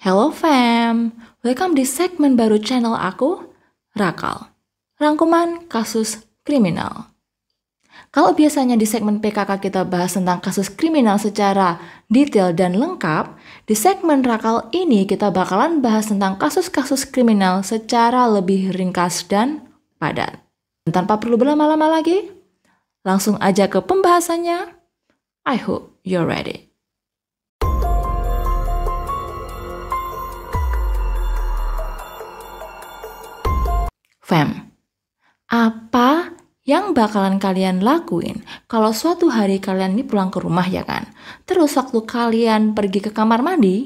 Hello fam, welcome di segmen baru channel aku, Rakal, rangkuman kasus kriminal. Kalau biasanya di segmen PKK kita bahas tentang kasus kriminal secara detail dan lengkap, di segmen Rakal ini kita bakalan bahas tentang kasus-kasus kriminal secara lebih ringkas dan padat. Tanpa perlu berlama-lama lagi, langsung aja ke pembahasannya. I hope you're ready. Fam, apa yang bakalan kalian lakuin kalau suatu hari kalian ini pulang ke rumah ya kan? Terus waktu kalian pergi ke kamar mandi,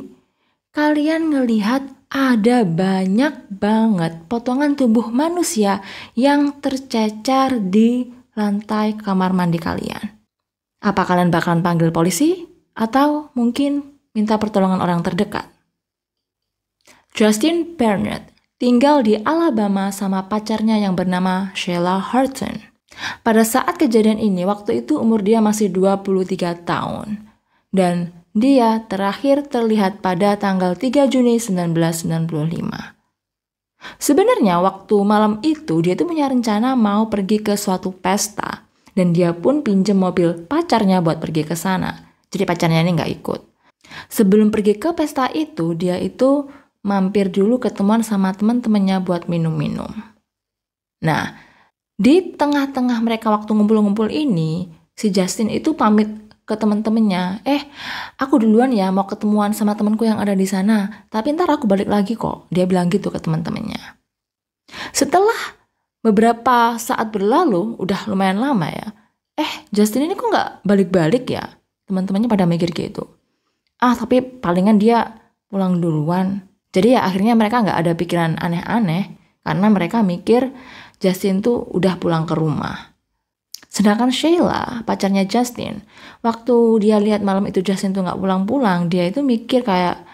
kalian ngelihat ada banyak banget potongan tubuh manusia yang tercecer di lantai kamar mandi kalian. Apa kalian bakalan panggil polisi? Atau mungkin minta pertolongan orang terdekat? Justin Barnett tinggal di Alabama sama pacarnya yang bernama Sheila Horton. Pada saat kejadian ini, waktu itu umur dia masih 23 tahun. Dan dia terakhir terlihat pada tanggal 3 Juni 1995. Sebenarnya waktu malam itu dia tuh punya rencana mau pergi ke suatu pesta. Dan dia pun pinjem mobil pacarnya buat pergi ke sana. Jadi pacarnya ini nggak ikut. Sebelum pergi ke pesta itu, dia itu mampir dulu ketemuan sama teman-temannya buat minum-minum. Nah, di tengah-tengah mereka waktu ngumpul-ngumpul ini, si Justin itu pamit ke teman-temannya, aku duluan ya mau ketemuan sama temanku yang ada di sana, tapi ntar aku balik lagi kok. Dia bilang gitu ke teman-temannya. Setelah beberapa saat berlalu, udah lumayan lama ya, Justin ini kok nggak balik-balik ya? Teman-temannya pada mikir gitu. Tapi palingan dia pulang duluan. Jadi ya akhirnya mereka nggak ada pikiran aneh-aneh karena mereka mikir Justin tuh udah pulang ke rumah. Sedangkan Sheila, pacarnya Justin, waktu dia lihat malam itu Justin tuh nggak pulang-pulang, dia itu mikir kayak,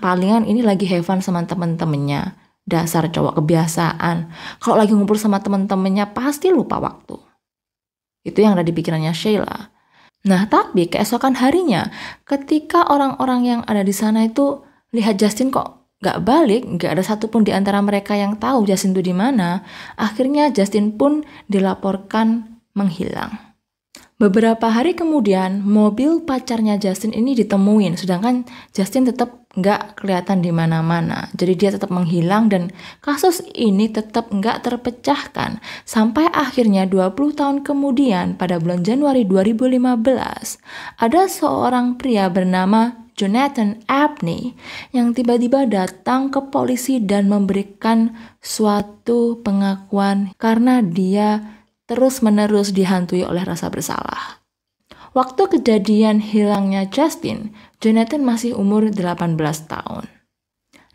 palingan ini lagi have fun sama temen-temennya. Dasar cowok kebiasaan. Kalau lagi ngumpul sama temen-temennya pasti lupa waktu. Itu yang ada di pikirannya Sheila. Nah tapi keesokan harinya, ketika orang-orang yang ada di sana itu lihat Justin kok gak balik, gak ada satupun di antara mereka yang tahu Justin itu di mana. Akhirnya Justin pun dilaporkan menghilang. Beberapa hari kemudian, mobil pacarnya Justin ini ditemuin, sedangkan Justin tetap gak kelihatan di mana-mana. Jadi dia tetap menghilang dan kasus ini tetap gak terpecahkan. Sampai akhirnya 20 tahun kemudian, pada bulan Januari 2015, ada seorang pria bernama Jonathan Abney yang tiba-tiba datang ke polisi dan memberikan suatu pengakuan karena dia terus-menerus dihantui oleh rasa bersalah. Waktu kejadian hilangnya Justin, Jonathan masih umur 18 tahun.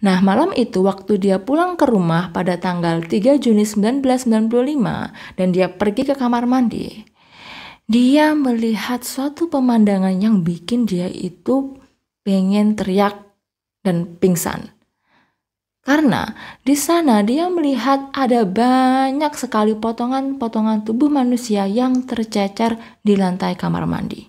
Nah, malam itu waktu dia pulang ke rumah pada tanggal 3 Juni 1995 dan dia pergi ke kamar mandi, dia melihat suatu pemandangan yang bikin dia itu pengen teriak dan pingsan. Karena di sana dia melihat ada banyak sekali potongan-potongan tubuh manusia yang tercecer di lantai kamar mandi.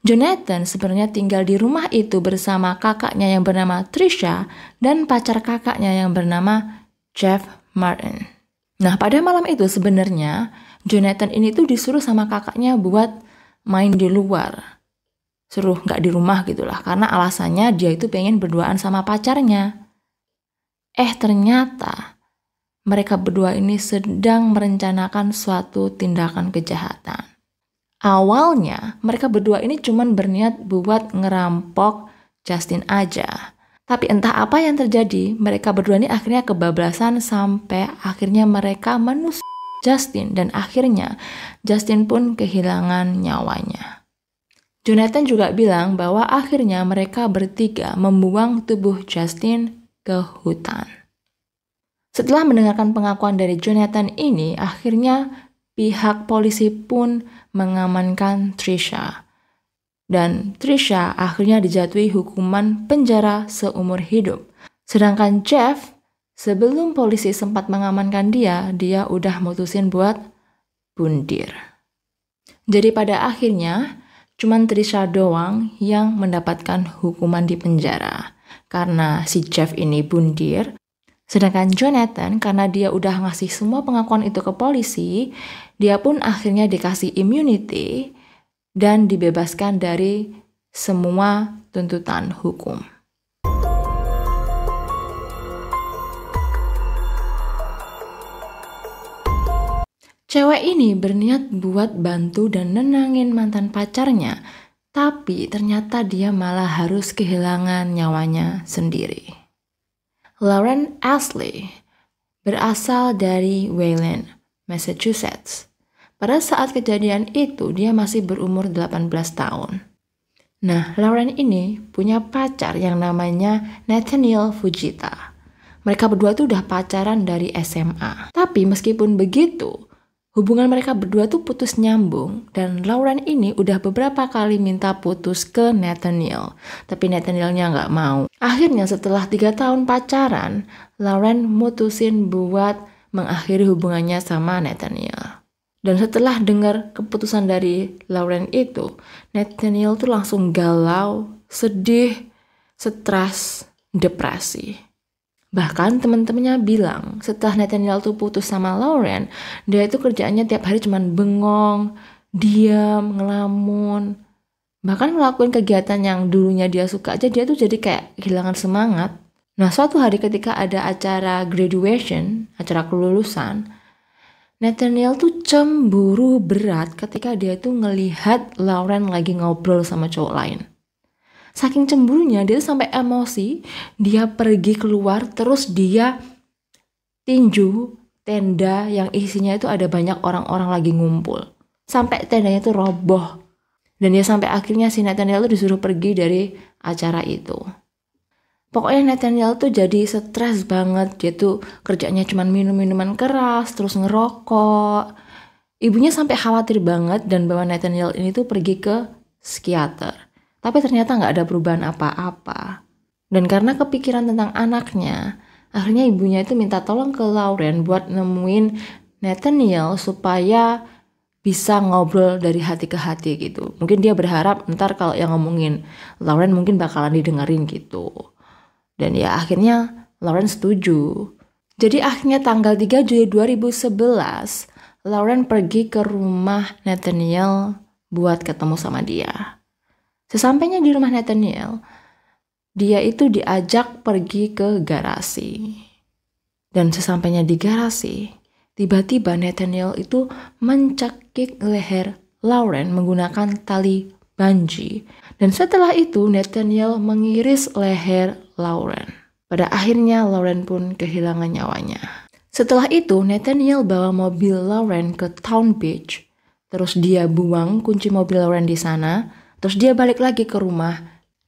Jonathan sebenarnya tinggal di rumah itu bersama kakaknya yang bernama Trisha dan pacar kakaknya yang bernama Jeff Martin. Nah, pada malam itu sebenarnya Jonathan ini tuh disuruh sama kakaknya buat main di luar. Suruh nggak di rumah gitulah, karena alasannya dia itu pengen berduaan sama pacarnya. Ternyata mereka berdua ini sedang merencanakan suatu tindakan kejahatan. Awalnya mereka berdua ini cuman berniat buat ngerampok Justin aja. Tapi entah apa yang terjadi, mereka berdua ini akhirnya kebablasan sampai akhirnya mereka menusuk Justin dan akhirnya Justin pun kehilangan nyawanya. Jonathan juga bilang bahwa akhirnya mereka bertiga membuang tubuh Justin ke hutan. Setelah mendengarkan pengakuan dari Jonathan ini, akhirnya pihak polisi pun mengamankan Trisha. Dan Trisha akhirnya dijatuhi hukuman penjara seumur hidup. Sedangkan Jeff, sebelum polisi sempat mengamankan dia udah mutusin buat bundir. Jadi pada akhirnya, cuman Trisha doang yang mendapatkan hukuman di penjara. karena si Jeff ini bundir. Sedangkan Jonathan, karena dia udah ngasih semua pengakuan itu ke polisi, dia pun akhirnya dikasih immunity dan dibebaskan dari semua tuntutan hukum. Cewek ini berniat buat bantu dan nenangin mantan pacarnya, tapi ternyata dia malah harus kehilangan nyawanya sendiri. Lauren Ashley berasal dari Wayland, Massachusetts. Pada saat kejadian itu, dia masih berumur 18 tahun. Nah, Lauren ini punya pacar yang namanya Nathaniel Fujita. Mereka berdua tuh udah pacaran dari SMA. Tapi meskipun begitu, hubungan mereka berdua tuh putus nyambung dan Lauren ini udah beberapa kali minta putus ke Nathaniel. Tapi Nathanielnya nggak mau. Akhirnya setelah 3 tahun pacaran, Lauren mutusin buat mengakhiri hubungannya sama Nathaniel. Dan setelah dengar keputusan dari Lauren itu, Nathaniel tuh langsung galau, sedih, stres, depresi. Bahkan teman-temannya bilang setelah Nathaniel tuh putus sama Lauren, dia itu kerjaannya tiap hari cuman bengong, diam, ngelamun. Bahkan ngelakuin kegiatan yang dulunya dia suka aja dia tuh jadi kayak kehilangan semangat. Nah, suatu hari ketika ada acara graduation, acara kelulusan, Nathaniel tuh cemburu berat ketika dia tuh ngelihat Lauren lagi ngobrol sama cowok lain. Saking cemburunya, dia tuh sampai emosi, dia pergi keluar, terus dia tinju tenda yang isinya itu ada banyak orang-orang lagi ngumpul. Sampai tendanya tuh roboh. Dan dia sampai akhirnya si Nathaniel tuh disuruh pergi dari acara itu. Pokoknya Nathaniel tuh jadi stres banget, dia tuh kerjanya cuma minum-minuman keras, terus ngerokok. Ibunya sampai khawatir banget dan bawa Nathaniel ini tuh pergi ke psikiater. Tapi ternyata nggak ada perubahan apa-apa. Dan karena kepikiran tentang anaknya, akhirnya ibunya itu minta tolong ke Lauren buat nemuin Nathaniel supaya bisa ngobrol dari hati ke hati gitu. Mungkin dia berharap ntar kalau yang ngomongin Lauren mungkin bakalan didengerin gitu. Dan ya akhirnya Lauren setuju. Jadi akhirnya tanggal 3 Juli 2011, Lauren pergi ke rumah Nathaniel buat ketemu sama dia. Sesampainya di rumah Nathaniel, dia itu diajak pergi ke garasi. Dan sesampainya di garasi, tiba-tiba Nathaniel itu mencekik leher Lauren menggunakan tali bungee. Dan setelah itu Nathaniel mengiris leher Lauren. Pada akhirnya Lauren pun kehilangan nyawanya. Setelah itu Nathaniel bawa mobil Lauren ke Town Beach. Terus dia buang kunci mobil Lauren di sana. Terus dia balik lagi ke rumah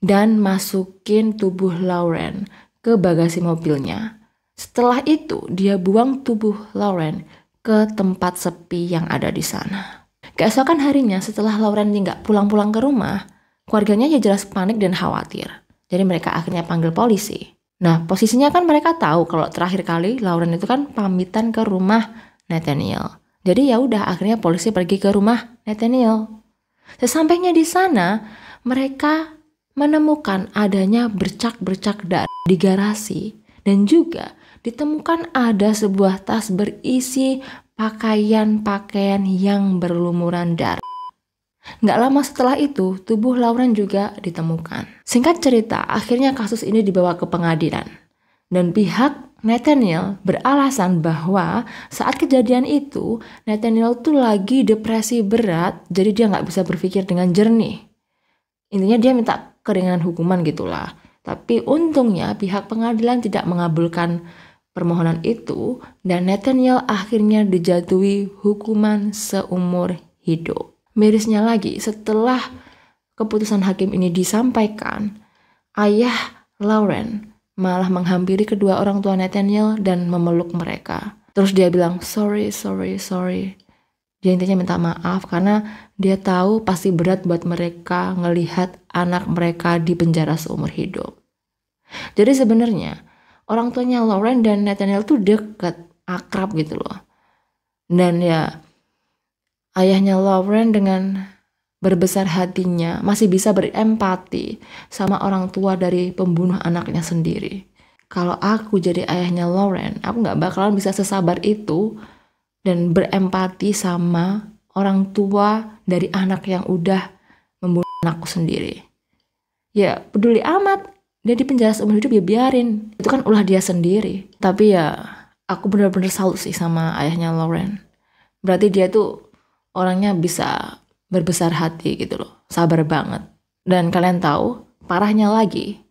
dan masukin tubuh Lauren ke bagasi mobilnya. Setelah itu dia buang tubuh Lauren ke tempat sepi yang ada di sana. Keesokan harinya setelah Lauren nggak pulang-pulang ke rumah, keluarganya ya jelas panik dan khawatir. Jadi mereka akhirnya panggil polisi. Nah, posisinya kan mereka tahu kalau terakhir kali Lauren itu kan pamitan ke rumah Nathaniel. Jadi ya udah akhirnya polisi pergi ke rumah Nathaniel. Sesampainya di sana, mereka menemukan adanya bercak-bercak darah di garasi dan juga ditemukan ada sebuah tas berisi pakaian-pakaian yang berlumuran darah. Nggak lama setelah itu, tubuh Lauren juga ditemukan. Singkat cerita, akhirnya kasus ini dibawa ke pengadilan. Dan pihak Nathaniel beralasan bahwa saat kejadian itu, Nathaniel tuh lagi depresi berat, jadi dia nggak bisa berpikir dengan jernih. Intinya dia minta keringanan hukuman gitulah. Tapi untungnya pihak pengadilan tidak mengabulkan permohonan itu, dan Nathaniel akhirnya dijatuhi hukuman seumur hidup. Mirisnya lagi, setelah keputusan hakim ini disampaikan, ayah Lauren malah menghampiri kedua orang tua Nathaniel dan memeluk mereka. Terus dia bilang, sorry. Dia intinya minta maaf karena dia tahu pasti berat buat mereka ngelihat anak mereka di penjara seumur hidup. Jadi sebenarnya orang tuanya Lauren dan Nathaniel tuh deket, akrab gitu loh. Dan ya ayahnya Lauren dengan berbesar hatinya, masih bisa berempati sama orang tua dari pembunuh anaknya sendiri. Kalau aku jadi ayahnya Lauren, aku nggak bakalan bisa sesabar itu dan berempati sama orang tua dari anak yang udah membunuh anakku sendiri. Ya peduli amat, dia di penjara seumur hidup ya biarin, itu kan ulah dia sendiri. Tapi ya aku benar-benar salut sih sama ayahnya Lauren. Berarti dia tuh orangnya bisa berbesar hati gitu loh, sabar banget. Dan kalian tahu, parahnya lagi,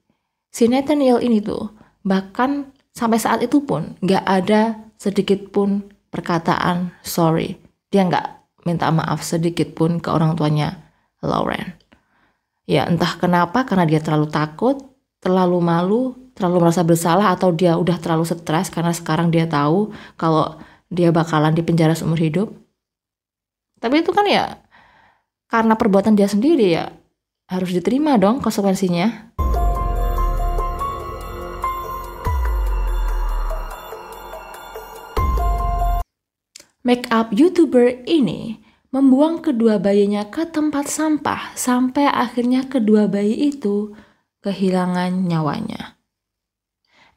si Nathaniel ini tuh bahkan sampai saat itu pun gak ada sedikit pun perkataan sorry. Dia gak minta maaf sedikit pun ke orang tuanya Lauren. Ya entah kenapa, karena dia terlalu takut, terlalu malu, terlalu merasa bersalah, atau dia udah terlalu stres karena sekarang dia tahu kalau dia bakalan dipenjara seumur hidup. Tapi itu kan ya karena perbuatan dia sendiri, ya harus diterima dong konsekuensinya. Makeup YouTuber ini membuang kedua bayinya ke tempat sampah sampai akhirnya kedua bayi itu kehilangan nyawanya.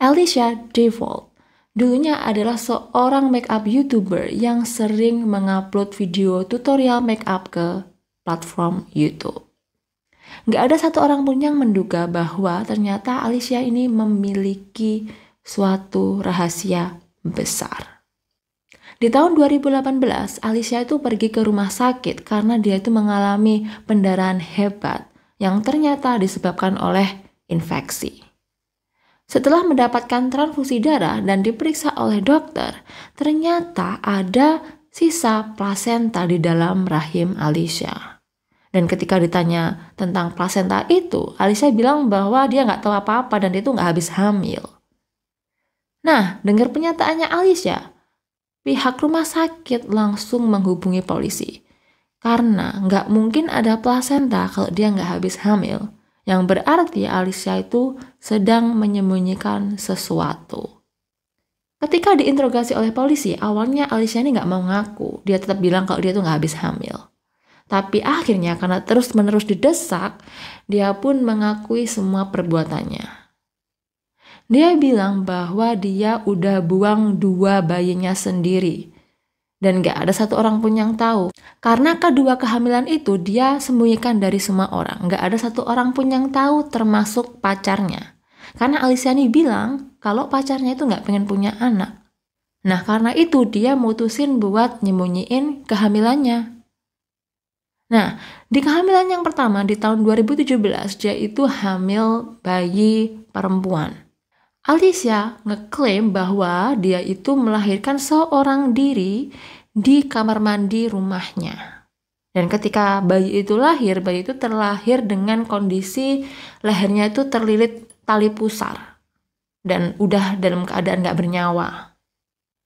Alicia Default dulunya adalah seorang makeup YouTuber yang sering mengupload video tutorial makeup ke platform YouTube. Nggak ada satu orang pun yang menduga bahwa ternyata Alicia ini memiliki suatu rahasia besar. Di tahun 2018, Alicia itu pergi ke rumah sakit karena dia itu mengalami pendarahan hebat yang ternyata disebabkan oleh infeksi. Setelah mendapatkan transfusi darah dan diperiksa oleh dokter, ternyata ada sisa plasenta di dalam rahim Alicia. Dan ketika ditanya tentang plasenta itu, Alicia bilang bahwa dia nggak tahu apa-apa dan itu nggak habis hamil. Nah, dengar pernyataannya Alicia, pihak rumah sakit langsung menghubungi polisi. Karena nggak mungkin ada plasenta kalau dia nggak habis hamil. Yang berarti Alicia itu sedang menyembunyikan sesuatu. Ketika diinterogasi oleh polisi, awalnya Alicia ini nggak mau ngaku. Dia tetap bilang kalau dia tuh nggak habis hamil. Tapi akhirnya karena terus-menerus didesak, dia pun mengakui semua perbuatannya. Dia bilang bahwa dia udah buang 2 bayinya sendiri. Dan gak ada satu orang pun yang tahu. Karena kedua kehamilan itu dia sembunyikan dari semua orang. Gak ada satu orang pun yang tahu termasuk pacarnya. Karena Alicia ini bilang kalau pacarnya itu gak pengen punya anak. Nah karena itu dia mutusin buat nyembunyiin kehamilannya. Nah di kehamilan yang pertama di tahun 2017 dia itu hamil bayi perempuan. Alicia ngeklaim bahwa dia itu melahirkan seorang diri di kamar mandi rumahnya. Dan ketika bayi itu lahir, bayi itu terlahir dengan kondisi lehernya itu terlilit tali pusar. Dan udah dalam keadaan gak bernyawa.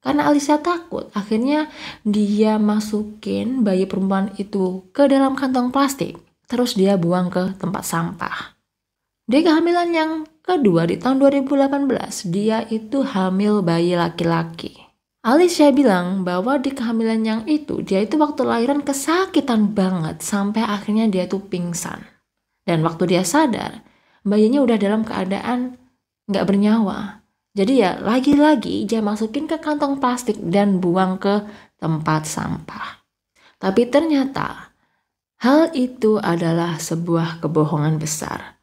Karena Alicia takut, akhirnya dia masukin bayi perempuan itu ke dalam kantong plastik. Terus dia buang ke tempat sampah. Di kehamilan yang kedua di tahun 2018, dia itu hamil bayi laki-laki. Alicia bilang bahwa di kehamilan yang itu, dia itu waktu lahiran kesakitan banget sampai akhirnya dia tuh pingsan. Dan waktu dia sadar, bayinya udah dalam keadaan gak bernyawa. Jadi ya lagi-lagi dia masukin ke kantong plastik dan buang ke tempat sampah. Tapi ternyata hal itu adalah sebuah kebohongan besar.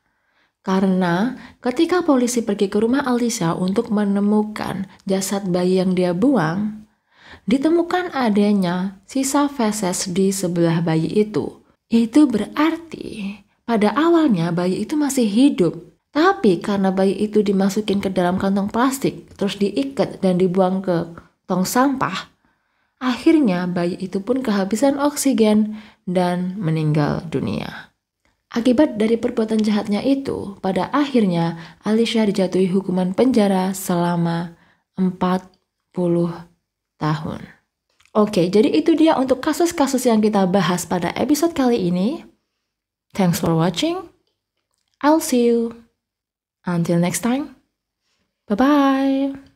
Karena ketika polisi pergi ke rumah Alicia untuk menemukan jasad bayi yang dia buang, ditemukan adanya sisa feses di sebelah bayi itu. Itu berarti pada awalnya bayi itu masih hidup. Tapi karena bayi itu dimasukin ke dalam kantong plastik, terus diikat dan dibuang ke tong sampah, akhirnya bayi itu pun kehabisan oksigen dan meninggal dunia. Akibat dari perbuatan jahatnya itu, pada akhirnya Alicia dijatuhi hukuman penjara selama 40 tahun. Oke, jadi itu dia untuk kasus-kasus yang kita bahas pada episode kali ini. Thanks for watching. I'll see you. Until next time. Bye-bye.